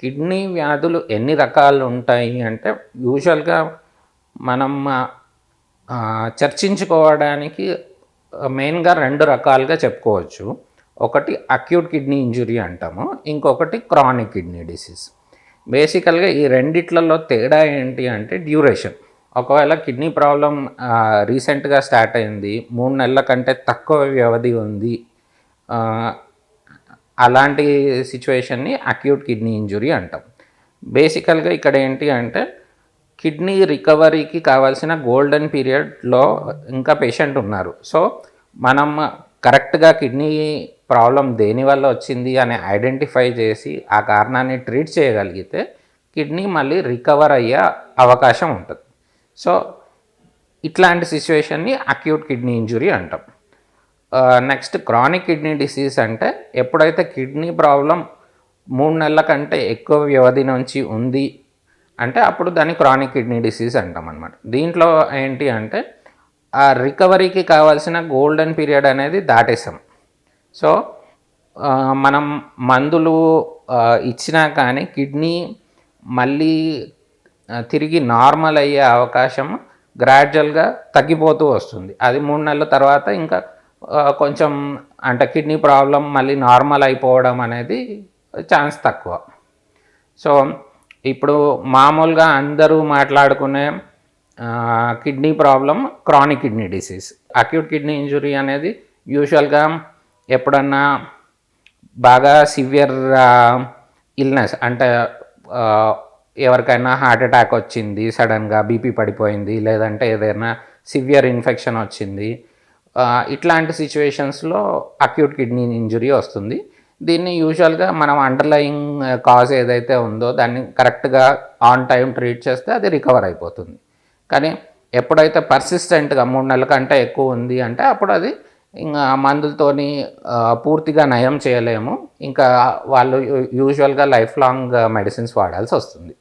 Kidney వ్యాధులు ఎన్ని రకాలు ఉంటాయి అంటే యూజువల్గా మనం చర్చించుకోవడానికి మెయిన్గా 2 రకాలుగా చెప్పుకోవచ్చు. ఒకటి అక్యూట్ కిడ్నీ ఇంజురీ అంటాము, ఇంకొకటి క్రానిక్ కిడ్నీ డిసీజ్. బేసికల్గా ఈ రెండిట్లలో తేడా ఏంటి అంటే డ్యూరేషన్. ఒకవేళ కిడ్నీ ప్రాబ్లం రీసెంట్గా స్టార్ట్ అయింది, 3 నెలల కంటే తక్కువ వ్యవధి ఉంది, అలాంటి సిచ్యువేషన్ని అక్యూట్ కిడ్నీ ఇంజురీ అంటాం. బేసికల్గా ఇక్కడ ఏంటి అంటే కిడ్నీ రికవరీకి కావాల్సిన గోల్డెన్ పీరియడ్లో ఇంకా పేషెంట్ ఉన్నారు. సో మనం కరెక్ట్గా కిడ్నీ ప్రాబ్లం దేనివల్ల వచ్చింది అని ఐడెంటిఫై చేసి ఆ కారణాన్ని ట్రీట్ చేయగలిగితే కిడ్నీ మళ్ళీ రికవర్ అయ్యే అవకాశం ఉంటుంది. సో ఇట్లాంటి సిచ్యువేషన్ని అక్యూట్ కిడ్నీ ఇంజురీ అంటాం. నెక్స్ట్ క్రానిక్ కిడ్నీ డిసీజ్ అంటే ఎప్పుడైతే కిడ్నీ ప్రాబ్లం 3 నెలల కంటే ఎక్కువ వ్యవధి నుంచి ఉంది అంటే అప్పుడు దాన్ని క్రానిక్ కిడ్నీ డిసీజ్ అంటాం అన్నమాట. దీంట్లో ఏంటి అంటే ఆ రికవరీకి కావాల్సిన గోల్డెన్ పీరియడ్ అనేది దాటేసాం. సో మనం మందులు ఇచ్చినా కానీ కిడ్నీ మళ్ళీ తిరిగి నార్మల్ అయ్యే అవకాశం గ్రాడ్యువల్గా తగ్గిపోతూ వస్తుంది. అది 3 నెలల తర్వాత ఇంకా కొంచెం అంటే కిడ్నీ ప్రాబ్లం మళ్ళీ నార్మల్ అయిపోవడం అనేది ఛాన్స్ తక్కువ. సో ఇప్పుడు మామూలుగా అందరూ మాట్లాడుకునే kidney problem chronic kidney disease. Acute kidney injury అనేది యూజువల్గా ఎప్పుడన్నా బాగా సివియర్ ఇల్నెస్ అంటే ఎవరికైనా హార్ట్ అటాక్ వచ్చింది, సడన్గా బీపీ పడిపోయింది, లేదంటే ఏదైనా సివియర్ ఇన్ఫెక్షన్ వచ్చింది, ఇట్లాంటి సిచ్యువేషన్స్లో అక్యూట్ కిడ్నీ ఇంజురీ వస్తుంది. దీన్ని యూజువల్గా మనం అండర్లయింగ్ కాజ్ ఏదైతే ఉందో దాన్ని కరెక్ట్గా ఆన్ టైం ట్రీట్ చేస్తే అది రికవర్ అయిపోతుంది. కానీ ఎప్పుడైతే పర్సిస్టెంట్గా 3 నెలల కంటే ఎక్కువ ఉంది అంటే అప్పుడు అది ఇంకా మందులతోని పూర్తిగా నయం చేయలేము. ఇంకా వాళ్ళు యూజువల్గా లైఫ్ లాంగ్ మెడిసిన్స్ వాడాల్సి వస్తుంది.